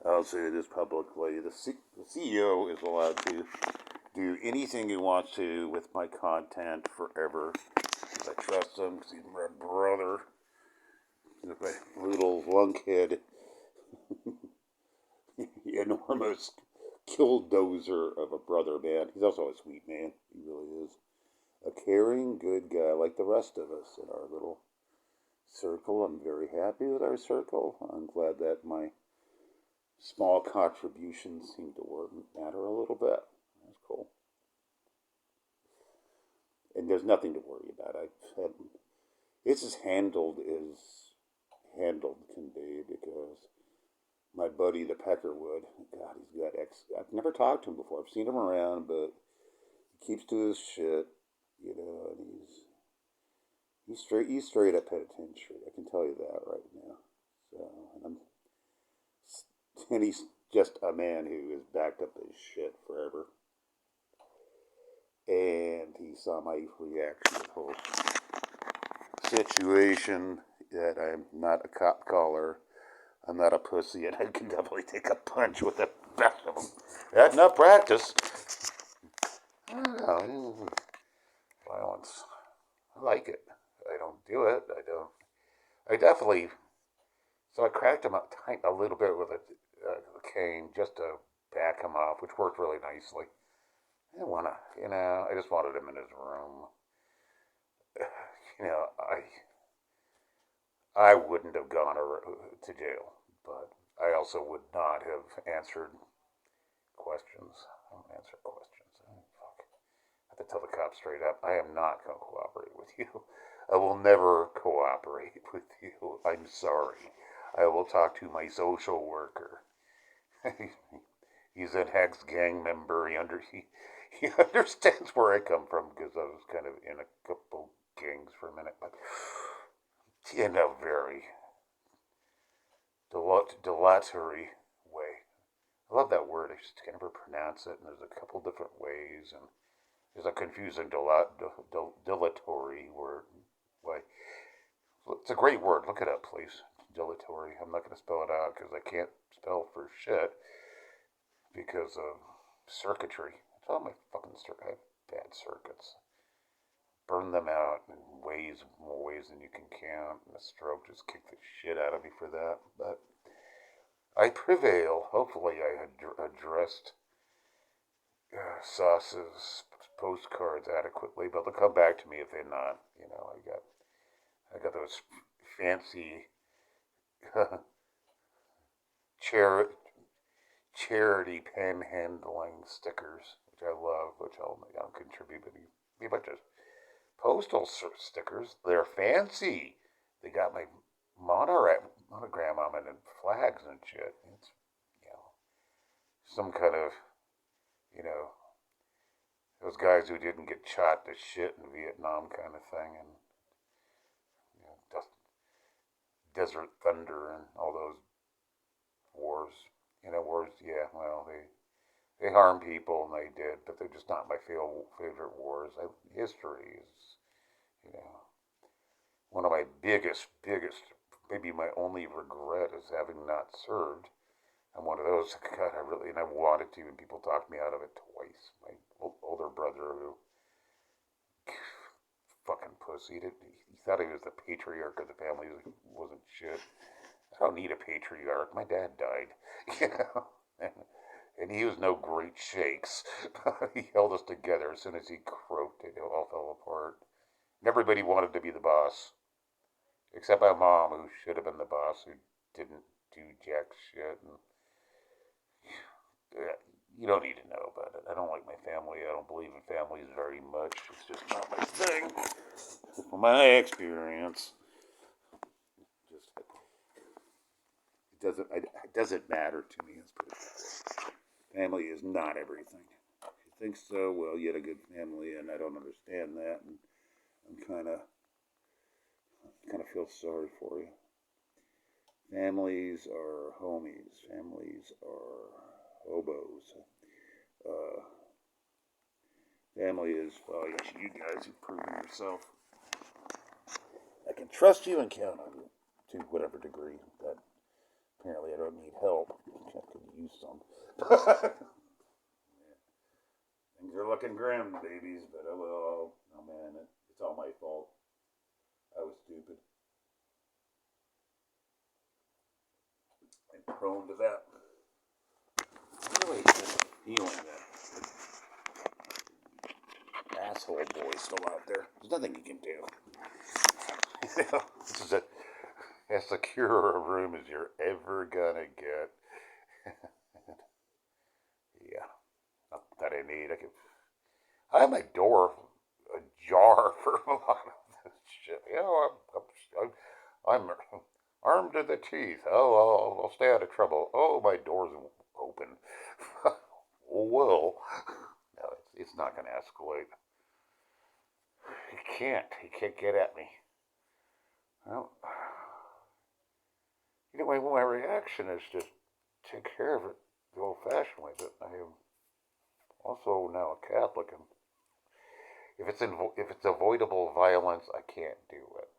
I'll say this publicly. The CEO is allowed to do anything he wants to with my content forever. I trust him because he's my brother. He's my little lunkhead, enormous killdozer of a brother, man. He's also a sweet man. He really is. A caring, good guy like the rest of us in our little circle. I'm very happy with our circle. I'm glad that my small contributions seem to matter a little bit. That's cool. And there's nothing to worry about. It's as handled can be because my buddy the Peckerwood, God, he's got I've never talked to him before. I've seen him around, but he keeps to his shit, and he's straight up penitentiary. I can tell you that right now. So, and he's just a man who has backed up his shit forever. And he saw my reaction to the whole situation that I'm not a cop caller. I'm not a pussy, and I can definitely take a punch with the best of them. That's enough practice. I don't know. Violence. I like it. I don't do it. I don't. I definitely. So I cracked him up a little bit with a cane just to back him off, which worked really nicely. I didn't want to, I just wanted him in his room. I wouldn't have gone to jail, but I also would not have answered questions. I don't answer questions. Fuck. I have to tell the cops straight up, I am not going to cooperate with you. I will never cooperate with you. I'm sorry. I will talk to my social worker. He's an ex gang member. He understands where I come from because I was kind of in a couple gangs for a minute, but in a very dilatory way. I love that word. I just can't ever pronounce it, and there's a couple different ways, and there's a confusing dilatory word way. It's a great word. Look it up, please. Dilatory. I'm not going to spell it out because I can't spell for shit because of circuitry. It's all my fucking I have bad circuits. Burn them out in more ways than you can count. And the stroke just kicked the shit out of me for that. But I prevail. Hopefully, I had addressed Sauce's postcards adequately, but they'll come back to me if they're not. I got those fancy charity panhandling stickers, which I love, which I'll contribute to be a bunch of postal stickers. They're fancy. They got my monogram on it and flags and shit. It's some kind of those guys who didn't get shot to shit in Vietnam kind of thing, and Desert Thunder and all those wars. Wars. Yeah, well, they harm people, and they did, but they're just not my favorite wars. History is, one of my biggest, maybe my only regret is having not served. I'm one of those, God, and I wanted to, and people talked me out of it twice. My older brother, who, fucking pussy, he thought he was the patriarch of the family, he wasn't shit. I don't need a patriarch, my dad died, and he was no great shakes. He held us together. As soon as he croaked, it all fell apart. And everybody wanted to be the boss, except my mom, who should have been the boss, who didn't do jack shit. And you don't need to know about it. I don't like my family. I don't believe in families very much. It's just not my thing. From my experience, it doesn't matter to me. Family is not everything. If you think so, well, you had a good family, and I don't understand that, and I'm kind of feel sorry for you. Families are homies. Families are hobos. Family is, well, you guys have proven yourself. I can trust you and count on you to whatever degree, but apparently I don't need help. I can Things are looking grim, babies, but oh man, it's all my fault. I was stupid. I'm prone to that. Really, feeling that asshole boy still out there. There's nothing you can do. This is as secure a room as you're ever gonna get. Yeah, not that I need. I have my door ajar for a lot of this shit. I'm armed to the teeth. Oh, I'll stay out of trouble. Oh, my door's open. Well, no, it's not going to escalate. He can't get at me. Well, my reaction is to take care of it the old-fashioned way. But I am also now a Catholic, and if it's avoidable violence, I can't do it.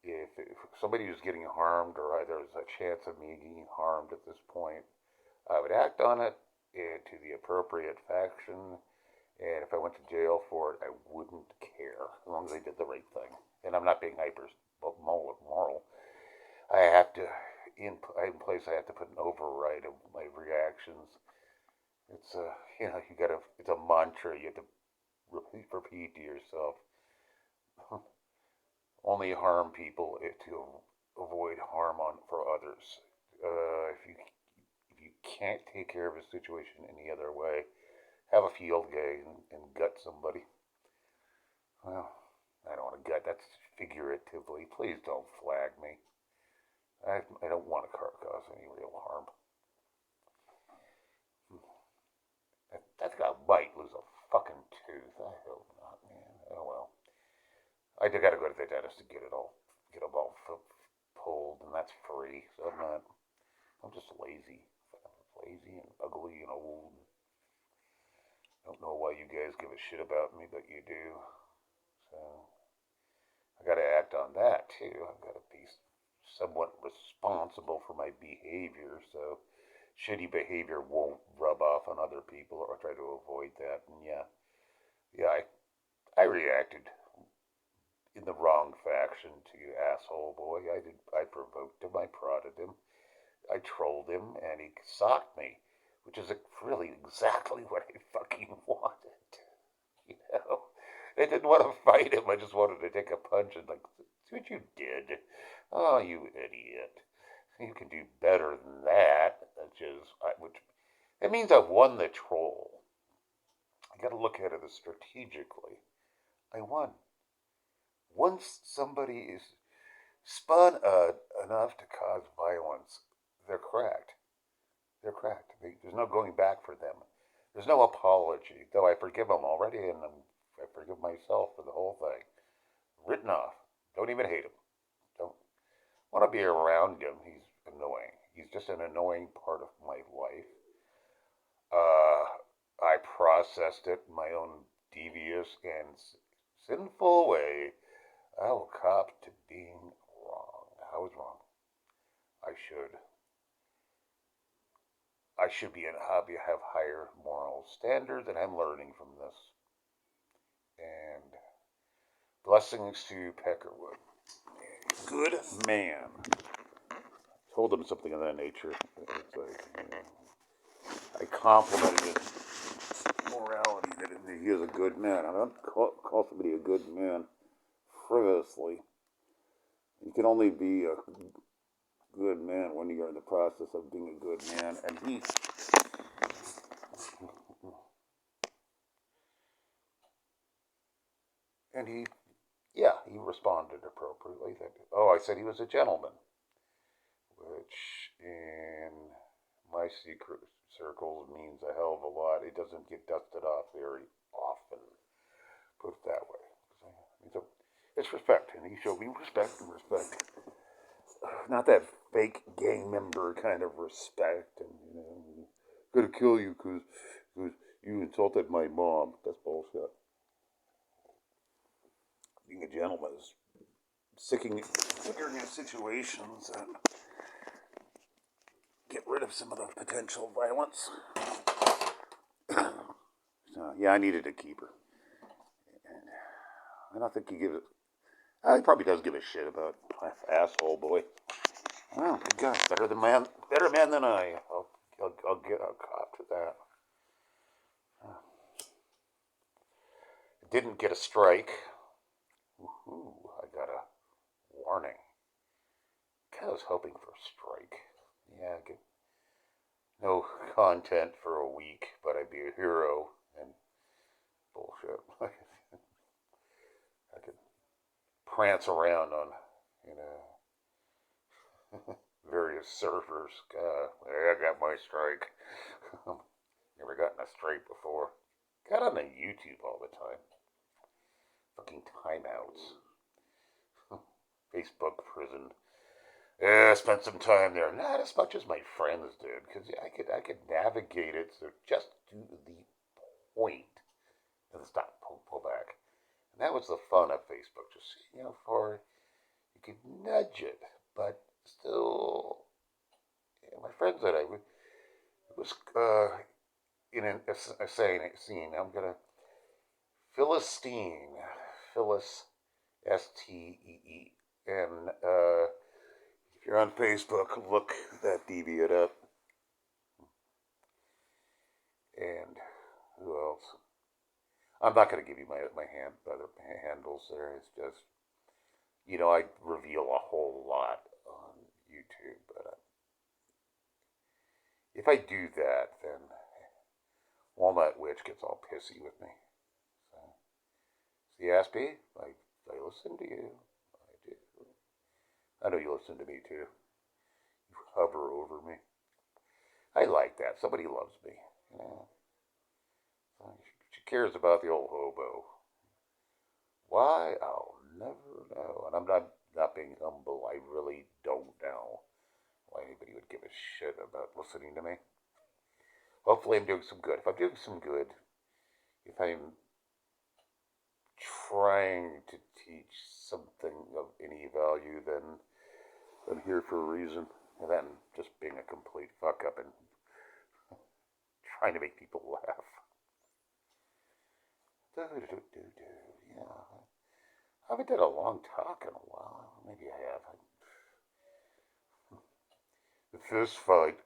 If somebody is getting harmed, or there's a chance of me getting harmed at this point, I would act on it to the appropriate faction. And if I went to jail for it, I wouldn't care as long as I did the right thing. And I'm not being hyper moral. I have to, in place, I have to put an override of my reactions. It's it's a mantra you have to repeat to yourself. Only harm people to avoid harm for others. If you can't take care of a situation any other way, have a field day and gut somebody. Well, I don't want to gut. That's figuratively. Please don't flag me. I don't want to cause any real harm. That guy might lose a fucking tooth. I hope not, man. Oh well. I gotta go to the dentist to get them all pulled, and that's free. So I'm just lazy. Lazy and ugly and old. Don't know why you guys give a shit about me, but you do. So I gotta act on that too. I've gotta be somewhat responsible for my behavior, so shitty behavior won't rub off on other people, or try to avoid that. And I reacted in the wrong faction to you, asshole boy. I provoked him. I prodded him. I trolled him, and he socked me, which is really exactly what I fucking wanted. You know, I didn't want to fight him. I just wanted to take a punch and see what you did. Oh, you idiot! You can do better than that. Which it means I've won the troll. I got to look at it strategically. I won. Once somebody is spun enough to cause violence, they're cracked. They're cracked. There's no going back for them. There's no apology, though I forgive them already, and I forgive myself for the whole thing. Written off. Don't even hate him. Don't want to be around him. He's annoying. He's just an annoying part of my life. I processed it in my own devious and sinful way. I will cop to being wrong. I was wrong. I should. I should have higher moral standards, and I'm learning from this. And blessings to Peckerwood. Good man. Told him something of that nature. It's I complimented his morality, that he is a good man. I don't call somebody a good man frivolously. You can only be a good man when you're in the process of being a good man, and he he responded appropriately. I said he was a gentleman, which in my secret circles means a hell of a lot. It doesn't get dusted off very often, put it that way. It's respect, and he showed me respect. Not that fake gang member kind of respect, and gonna kill you because you insulted my mom. That's bullshit. Being a gentleman is figuring out situations and get rid of of some of the potential violence. So, yeah, I needed to keep her. And I don't think he gives it. He probably does give a shit about asshole boy. Oh, good guy. Better man than I. I'll cop to that. Didn't get a strike. Ooh, I got a warning. I was hoping for a strike. Yeah, no content for a week, but I'd be a hero and bullshit. I could prance around on, you know, various servers. I got my strike. Never gotten a strike before. Got on the YouTube all the time. Fucking timeouts. Facebook prison. Yeah, I spent some time there. Not as much as my friends did, because I could navigate it so just to the point and stop, pull back. And that was the fun of Facebook. Just for you could nudge it, but still, my friends that I was in a scene. I'm gonna Philistine, Phyllis, STEEN. If you're on Facebook, look that deviant up. And who else? I'm not going to give you my other handles there. It's just, I reveal a whole lot on YouTube. But if I do that, then Walnut Witch gets all pissy with me. So, CSP, I listen to you. I do. I know you listen to me too. You hover over me. I like that. Somebody loves me. She cares about the old hobo. Why? I'll never know. And I'm not being humble. I really don't know why anybody would give a shit about listening to me. Hopefully I'm doing some good. If I'm doing some good, if I'm trying to teach something of any value, then I'm here for a reason. And then just being a complete fuck up and trying to make people laugh. Yeah. I haven't done a long talk in a while. Maybe I have. The fist fight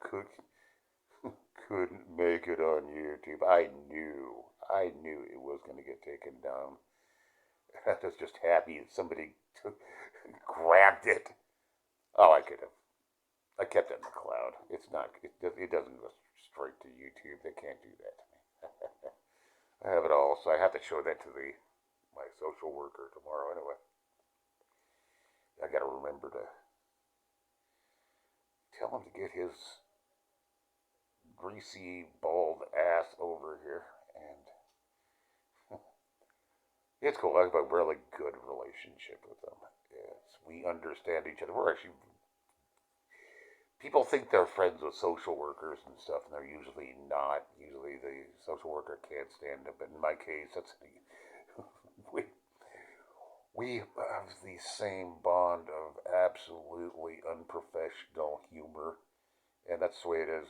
couldn't make it on YouTube. I knew it was going to get taken down. I was just happy that somebody grabbed it. Oh, I could have. I kept it in the cloud. It's not. It doesn't go straight to YouTube. They can't do that to me. I have it all, so I have to show that to my social worker tomorrow anyway. I got to remember to tell him to get his greasy, bald ass over here. And it's cool. I have a really good relationship with them. We understand each other. We're actually. People think they're friends with social workers and stuff, and they're usually not. Usually the social worker can't stand them. But in my case, we have the same bond of absolutely unprofessional humor, and that's the way it is.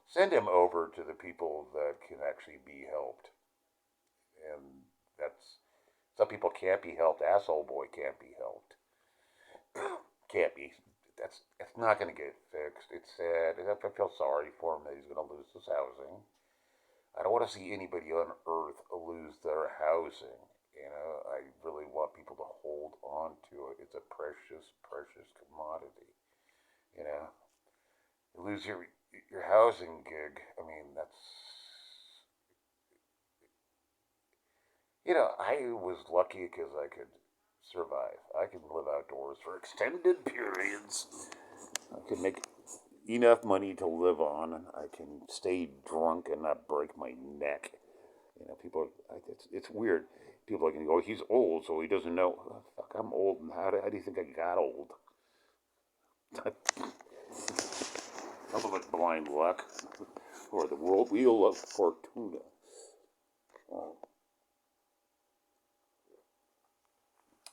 Send him over to the people that can actually be helped, and that's some people can't be helped. Asshole boy can't be helped. Can't be. It's not going to get fixed. It's sad. I feel sorry for him that he's going to lose his housing. I don't want to see anybody on earth lose their housing. I really want people to hold on to it. It's a precious, precious commodity. You lose your housing gig. I mean, that's. I was lucky because I could survive. I can live outdoors for extended periods. I can make enough money to live on. I can stay drunk and not break my neck. People. It's weird. People are going to go, he's old, so he doesn't know. Oh, fuck, I'm old. And how do you think I got old? Some of it's blind luck, or the world wheel of Fortuna.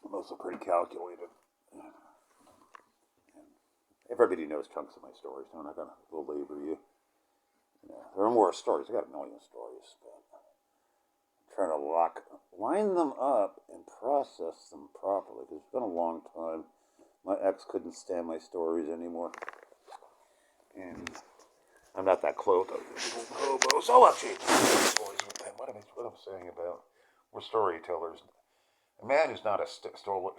I'm also pretty calculated. And everybody knows chunks of my stories. So I'm not gonna belabor you. Yeah, there are more stories. I got a million stories, but I'm trying to line them up and process them properly. Because it's been a long time. My ex couldn't stand my stories anymore, and I'm not that close. Hobos. Oh, I'll change stories with them. What am I saying about? We're storytellers. A man who's not a storyteller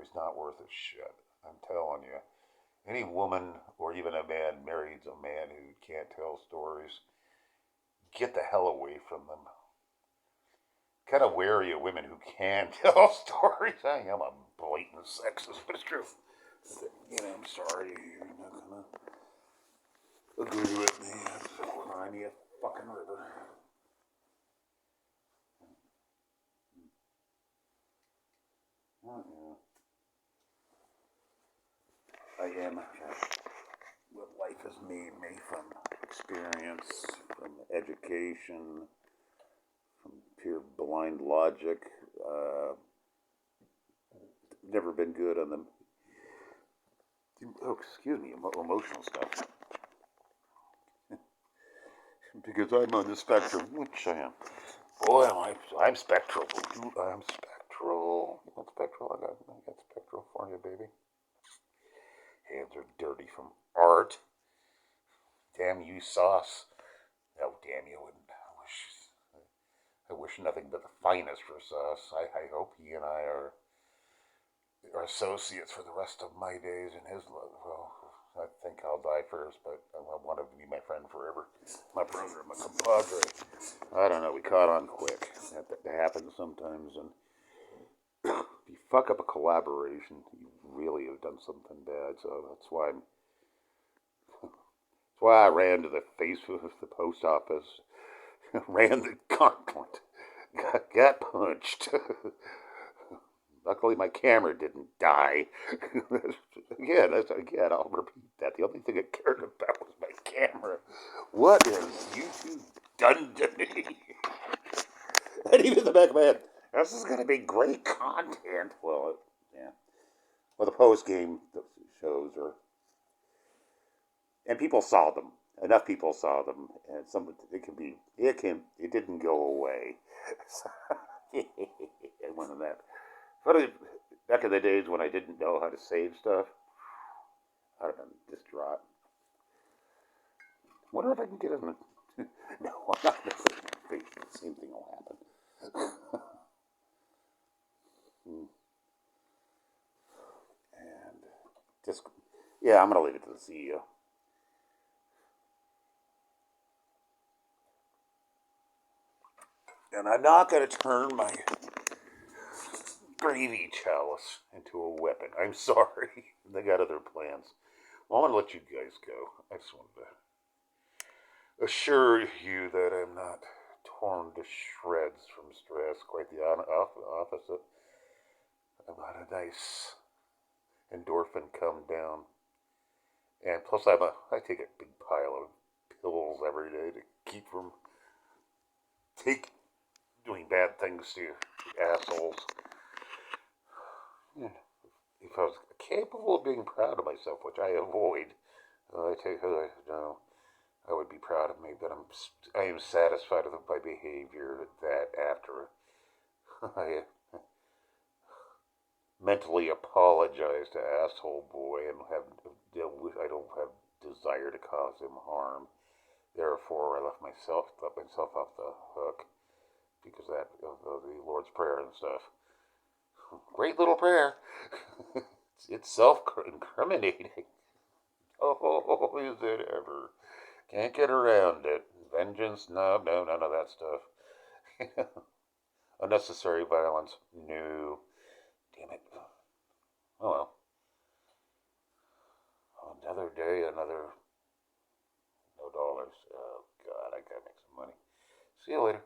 is not worth a shit. I'm telling you. Any woman or even a man marries a man who can't tell stories, get the hell away from them. Kind of wary of women who can tell stories. I am a blatant sexist, but it's true. I'm sorry you're not gonna agree with me. Cry me a fucking river. Oh, yeah. I am what life has made me from experience, from education, from pure blind logic. Never been good on the emotional stuff. Because I'm on the spectrum, which I am. Boy, I'm spectral. I'm spectral. You want spectral? I got spectral for you, baby. Hands are dirty from art. Damn you, Sauce. Oh, damn you. I wish nothing but the finest for Sauce. I hope he and I are associates for the rest of my days in his love. Well, I think I'll die first, but I want to be my friend forever. My brother, my compadre. I don't know, we caught on quick. That happens sometimes, and if you fuck up a collaboration, you really have done something bad, so that's why I ran to the post office, ran the gauntlet, got punched. Luckily, my camera didn't die. Again, I'll repeat that. The only thing I cared about was my camera. What has YouTube done to me? And even in the back of my head, this is going to be great content. Well, yeah. Well, the post game shows are, and people saw them. Enough people saw them, and it didn't go away. One of that. But back in the days when I didn't know how to save stuff, I'd have been distraught. Wonder if I can get in. No, I'm not going to save my face. The same thing will happen. And just, yeah, I'm going to leave it to the CEO. And I'm not going to turn my gravy chalice into a weapon. I'm sorry. They got other plans. Well, I'm going to let you guys go. I just wanted to assure you that I'm not torn to shreds from stress. Quite the opposite. I've got a nice endorphin come down. And plus, I take a big pile of pills every day to keep from doing bad things to assholes. Yeah. If I was capable of being proud of myself, which I avoid, I would be proud of me, but I am satisfied with my behavior that after I mentally apologize to asshole boy and I don't have desire to cause him harm. Therefore, I let myself off the hook because of the Lord's Prayer and stuff. Great little prayer. It's self-incriminating. Oh, is it ever? Can't get around it. Vengeance? No, none of that stuff. Unnecessary violence? No. Damn it. Oh well. Another day, no dollars. Oh God, I gotta make some money. See you later.